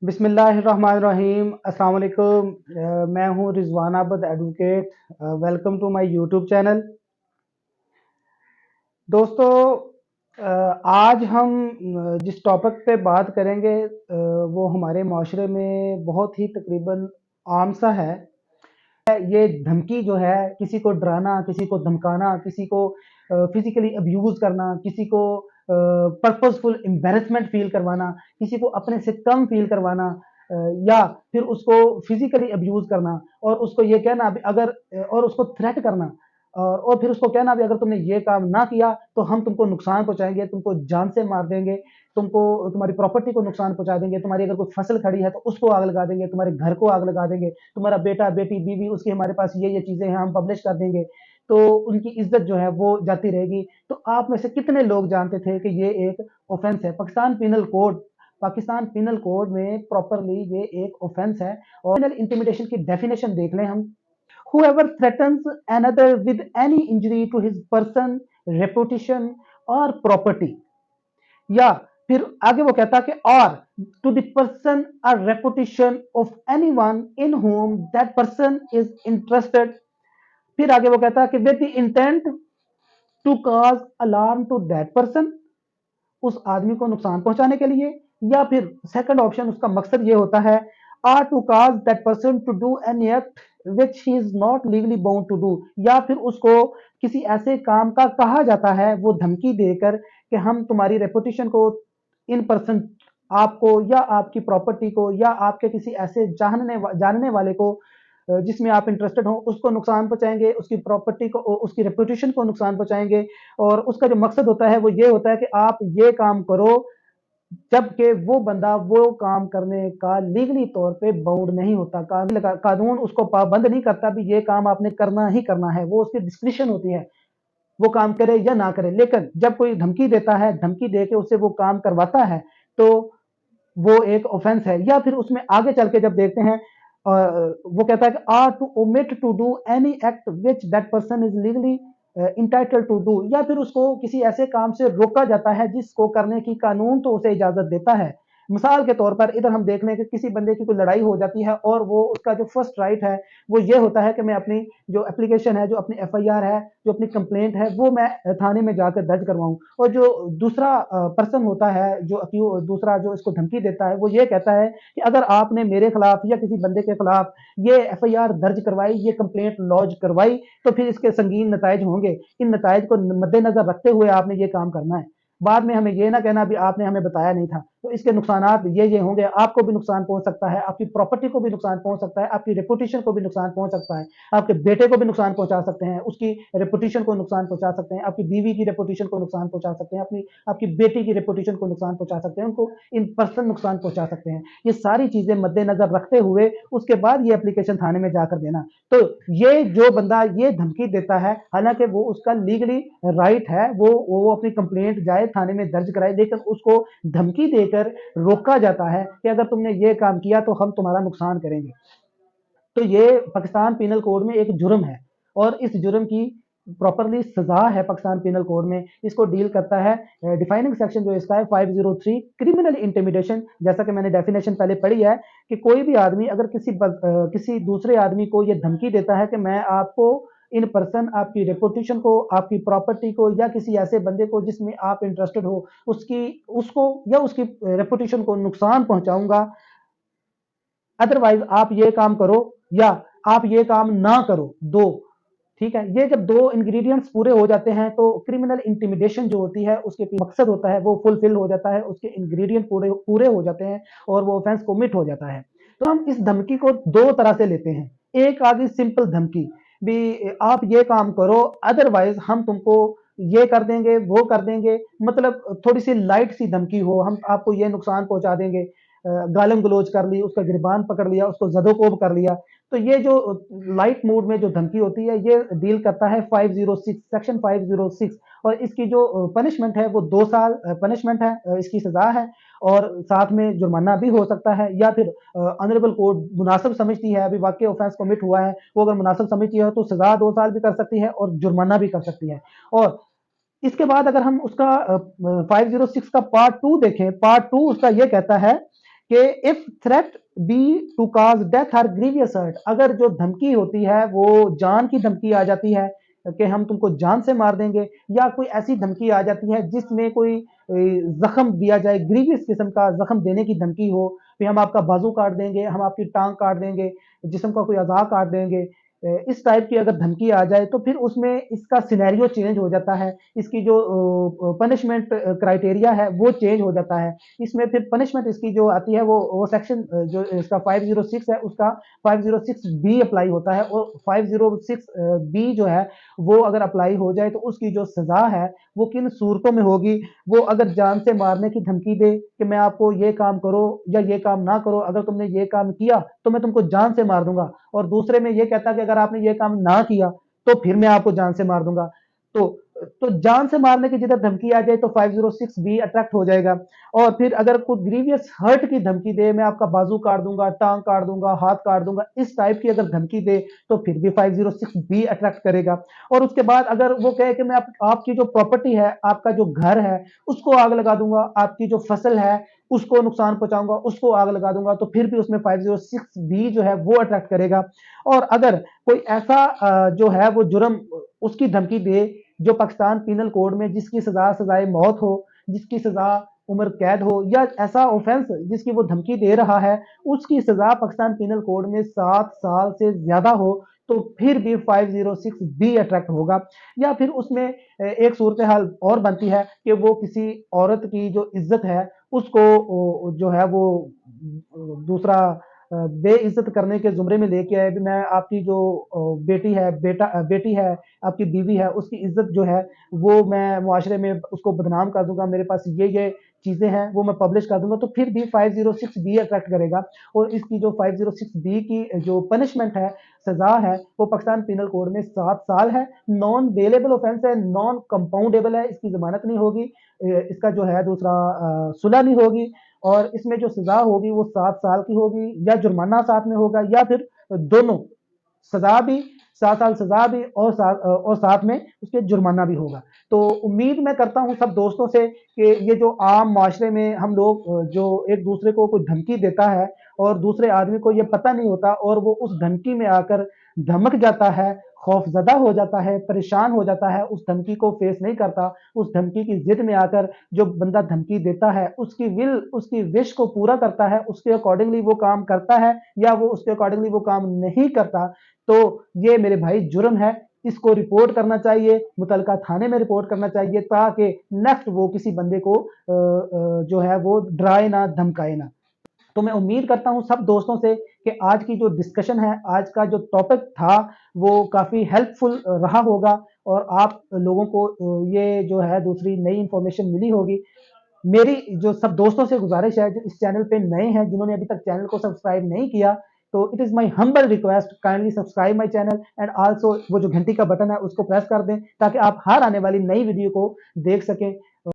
बिस्मिल्लाहिर्रहमानिर्रहीम। अस्सलाम वालेकुम। मैं हूं Rizwan Abad advocate. Welcome to my YouTube channel. दोस्तों, आज हम जिस टॉपिक पे बात करेंगे वो हमारे माशरे में बहुत ही तकरीबन आम सा है। ये धमकी जो है, किसी को डराना, किसी को धमकाना, किसी को फिजिकली अब्यूज करना, किसी को पर्पसफुल एम्बेरसमेंट फील करवाना, किसी को अपने से कम फील करवाना, या फिर उसको फिजिकली अब्यूज करना और उसको ये कहना भी अगर और उसको थ्रेट करना, और फिर उसको कहना भी अगर तुमने ये काम ना किया तो हम तुमको नुकसान पहुंचाएंगे, तुमको जान से मार देंगे, तुमको तुम्हारी प्रॉपर्टी को नुकसान पहुंचा देंगे, तुम्हारी अगर कोई फसल खड़ी है तो उसको आग लगा देंगे, तुम्हारे घर को आग लगा देंगे, तुम्हारा बेटा बेटी बीवी उसकी हमारे पास ये चीजें हैं हम पब्लिश कर देंगे, तो उनकी इज्जत जो है वो जाती रहेगी। तो आप में से कितने लोग जानते थे कि ये एक ऑफेंस है? पाकिस्तान पिनल कोड में प्रॉपरली ये एक ऑफेंस है। और इंटिमिडेशन की डेफिनेशन देख लें हम। Whoever threatens another with any injury to his person, reputation or property, या फिर आगे वो कहता कि और टू द पर्सन और reputation of anyone in home that person is interested. फिर आगे वो कहता है कि with the intent to cause alarm to that person, उस आदमी को नुकसान पहुंचाने के लिए। या फिर सेकंड ऑप्शन, उसका मकसद ये होता है or to cause that person to do an act which he is not legally bound to do, या फिर उसको किसी ऐसे काम का कहा जाता है वो धमकी देकर कि हम तुम्हारी रेपुटेशन को, इन पर्सन, आपको या आपकी प्रॉपर्टी को या आपके किसी ऐसे जानने वाले को जिसमें आप इंटरेस्टेड हो उसको नुकसान पहुंचाएंगे, उसकी प्रॉपर्टी को, उसकी रेपुटेशन को नुकसान पहुंचाएंगे। और उसका जो मकसद होता है वो ये होता है कि आप ये काम करो जबकि वो बंदा वो काम करने का लीगली तौर पे बाउंड नहीं होता। कानून उसको पाबंद नहीं करता भी ये काम आपने करना ही करना है, वो उसकी डिस्क्रिप्शन होती है, वो काम करे या ना करे। लेकिन जब कोई धमकी देता है, धमकी दे के उससे वो काम करवाता है, तो वो एक ऑफेंस है। या फिर उसमें आगे चल के जब देखते हैं, वो कहता है कि or to omit to do any act which that person is legally entitle to do, या फिर उसको किसी ऐसे काम से रोका जाता है जिसको करने की कानून तो उसे इजाजत देता है। मिसाल के तौर पर इधर हम देख लें कि किसी बंदे की कोई लड़ाई हो जाती है और वो उसका जो फर्स्ट राइट है वो ये होता है कि मैं अपनी जो एप्लीकेशन है, जो अपनी एफआईआर है, जो अपनी कंप्लेंट है, वो मैं थाने में जाकर दर्ज करवाऊं। और जो दूसरा पर्सन होता है, जो दूसरा जो इसको धमकी देता है, वो ये कहता है कि अगर आपने मेरे खिलाफ या किसी बंदे के खिलाफ ये एफआईआर दर्ज करवाई, ये कंप्लेंट लॉन्च करवाई, तो फिर इसके संगीन नतायज होंगे। इन नतायज को मद्देनजर रखते हुए आपने ये काम करना है। बाद में हमें ये ना कहना भी आपने हमें बताया नहीं था। तो इसके नुकसानात ये होंगे, आपको भी नुकसान पहुंच सकता है, आपकी प्रॉपर्टी को भी नुकसान पहुंच सकता है, आपकी रेपुटेशन को भी नुकसान पहुंच सकता है, आपके बेटे को भी नुकसान पहुंचा सकते हैं, उसकी रेपुटेशन को नुकसान पहुंचा सकते हैं, आपकी बीवी की रेपुटेशन को नुकसान पहुंचा सकते हैं, अपनी आपकी बेटी की रेपुटेशन को नुकसान पहुंचा सकते हैं, उनको इन पर्सन नुकसान पहुंचा सकते हैं। ये सारी चीजें मद्देनजर रखते हुए उसके बाद ये एप्लीकेशन थाने में जाकर देना। तो ये जो बंदा ये धमकी देता है, हालांकि वो उसका लीगली राइट है, वो अपनी कंप्लेंट जाए थाने में दर्ज कराए, लेकिन उसको धमकी देकर रोका जाता है कि अगर तुमने ये काम किया तो हम तुम्हारा नुकसान करेंगे। तो ये पाकिस्तान पिनल कोड में एक जुर्म है और इस जुर्म की प्रॉपरली सजा है पाकिस्तान पिनल कोड में। इसको डील करता है डिफाइनिंग सेक्शन जो इसका है 503 क्रिमिनल इंटिमिडेशन। जैसा कि मैंने डेफिनेशन पहले पढ़ी है कि कोई भी आदमी अगर किसी दूसरे आदमी को ये धमकी देता है कि मैं आपको इन पर्सन, आपकी रेपुटेशन को, आपकी प्रॉपर्टी को या किसी ऐसे बंदे को जिसमें आप इंटरेस्टेड हो उसकी उसको या उसकी रेपुटेशन को नुकसान पहुंचाऊंगा, अदरवाइज आप ये काम करो या आप ये काम ना करो, दो। ठीक है, ये जब दो इंग्रेडिएंट्स पूरे हो जाते हैं तो क्रिमिनल इंटिमिडेशन जो होती है उसके मकसद होता है वो फुलफिल हो जाता है, उसके इंग्रेडिएंट पूरे पूरे हो जाते हैं और वो ऑफेंस कमिट हो जाता है। तो हम इस धमकी को दो तरह से लेते हैं। एक आ गई सिंपल धमकी, भी आप ये काम करो अदरवाइज हम तुमको ये कर देंगे, वो कर देंगे, मतलब थोड़ी सी लाइट सी धमकी हो, हम आपको ये नुकसान पहुंचा देंगे, गालम गलोच कर ली, उसका गिरबान पकड़ लिया, उसको जदोकोब कर लिया। तो ये जो लाइट मूड में जो धमकी होती है ये डील करता है 506 सेक्शन 506। और इसकी जो पनिशमेंट है वो 2 साल पनिशमेंट है, इसकी सजा है और साथ में जुर्माना भी हो सकता है। या फिर ऑनरेबल कोर्ट मुनासिब समझती है, अभी वाकई ऑफेंस कमिट हुआ है, वो अगर मुनासिब समझती है तो सजा 2 साल भी कर सकती है और जुर्माना भी कर सकती है। और इसके बाद अगर हम उसका 506 का पार्ट 2 देखें, पार्ट 2 उसका ये कहता है कि if threat be to cause death or grievous hurt, अगर जो धमकी होती है वो जान की धमकी आ जाती है कि हम तुमको जान से मार देंगे, या कोई ऐसी धमकी आ जाती है जिसमें कोई जख्म दिया जाए, ग्रीवियस किस्म का जख्म देने की धमकी हो, फिर हम आपका बाजू काट देंगे, हम आपकी टांग काट देंगे, जिस्म का कोई अज़ा काट देंगे, इस टाइप की अगर धमकी आ जाए तो फिर उसमें इसका सिनेरियो चेंज हो जाता है, इसकी जो पनिशमेंट क्राइटेरिया है वो चेंज हो जाता है। इसमें फिर पनिशमेंट इसकी जो आती है वो सेक्शन जो इसका 506 है उसका 506 बी अप्लाई होता है, और 506 बी जो है वो अगर अप्लाई हो जाए तो उसकी जो सजा है वो किन सूरतों में होगी। वो अगर जान से मारने की धमकी दे कि मैं आपको ये काम करो या ये काम ना करो, अगर तुमने ये काम किया तो मैं तुमको जान से मार दूंगा, और दूसरे में ये कहता कि अगर आपने ये काम ना किया तो फिर मैं आपको जान से मार दूंगा। तो जान से मारने की जिधर धमकी आ जाए तो 506 बी अट्रैक्ट हो जाएगा। और फिर अगर कोई ग्रीवियस हर्ट की धमकी दे, मैं आपका बाजू काट दूंगा, टांग काट दूंगा, हाथ काट दूंगा, इस टाइप की अगर धमकी दे तो फिर भी 506 बी अट्रैक्ट करेगा। और उसके बाद अगर वो कहे कि मैं आपकी जो प्रॉपर्टी है, आपका जो घर है उसको आग लगा दूंगा, आपकी जो फसल है उसको नुकसान पहुंचाऊंगा, उसको आग लगा दूंगा, तो फिर भी उसमें 506 बी जो है वो अट्रैक्ट करेगा। और अगर कोई ऐसा जो है वो जुर्म उसकी धमकी दे जो पाकिस्तान पीनल कोड में जिसकी सजा सजाए मौत हो, जिसकी सजा उम्र कैद हो, या ऐसा ऑफेंस जिसकी वो धमकी दे रहा है उसकी सजा पाकिस्तान पीनल कोड में 7 साल से ज्यादा हो, तो फिर भी 506 बी अट्रैक्ट होगा। या फिर उसमें एक सूरत हाल और बनती है कि वो किसी औरत की जो इज्जत है उसको जो है वो दूसरा बेइज्जत करने के जुमरे में लेके आए, भी मैं आपकी जो बेटी है, बेटी है, आपकी बीवी है, उसकी इज्जत जो है वो मैं मुआशरे में उसको बदनाम कर दूंगा, मेरे पास ये चीजें हैं वो मैं पब्लिश कर दूंगा, तो फिर भी 506 बी अट्रैक्ट करेगा। और इसकी जो 506 बी की जो पनिशमेंट है, सजा है, वो पाकिस्तान पिनल कोड में 7 साल है। नॉन बेलेबल ऑफेंस है, नॉन कंपाउंडेबल है, इसकी जमानत नहीं होगी, इसका जो है दूसरा सुलह नहीं होगी, और इसमें जो सजा होगी वो 7 साल की होगी, या जुर्माना साथ में होगा, या फिर दोनों, सजा भी, 7 साल सजा भी, और साथ में उसके जुर्माना भी होगा। तो उम्मीद मैं करता हूं सब दोस्तों से कि ये जो आम माशरे में हम लोग जो एक दूसरे को कोई धमकी देता है और दूसरे आदमी को ये पता नहीं होता और वो उस धमकी में आकर धमक जाता है, खौफजदा हो जाता है, परेशान हो जाता है, उस धमकी को फेस नहीं करता, उस धमकी की जिद में आकर जो बंदा धमकी देता है उसकी विल, उसकी विश को पूरा करता है, उसके अकॉर्डिंगली वो काम करता है या वो उसके अकॉर्डिंगली वो काम नहीं करता, तो ये मेरे भाई जुर्म है। इसको रिपोर्ट करना चाहिए, मुतलका थाने में रिपोर्ट करना चाहिए, ताकि नेक्स्ट वो किसी बंदे को जो है वो डराए ना, धमकाए ना। तो मैं उम्मीद करता हूं सब दोस्तों से कि आज की जो डिस्कशन है, आज का जो टॉपिक था वो काफ़ी हेल्पफुल रहा होगा, और आप लोगों को ये जो है दूसरी नई इंफॉर्मेशन मिली होगी। मेरी जो सब दोस्तों से गुजारिश है जो इस चैनल पे नए हैं, जिन्होंने अभी तक चैनल को सब्सक्राइब नहीं किया, तो it is my humble request, kindly subscribe my channel, and also वो जो घंटी का बटन है उसको प्रेस कर दें ताकि आप हर आने वाली नई वीडियो को देख सकें।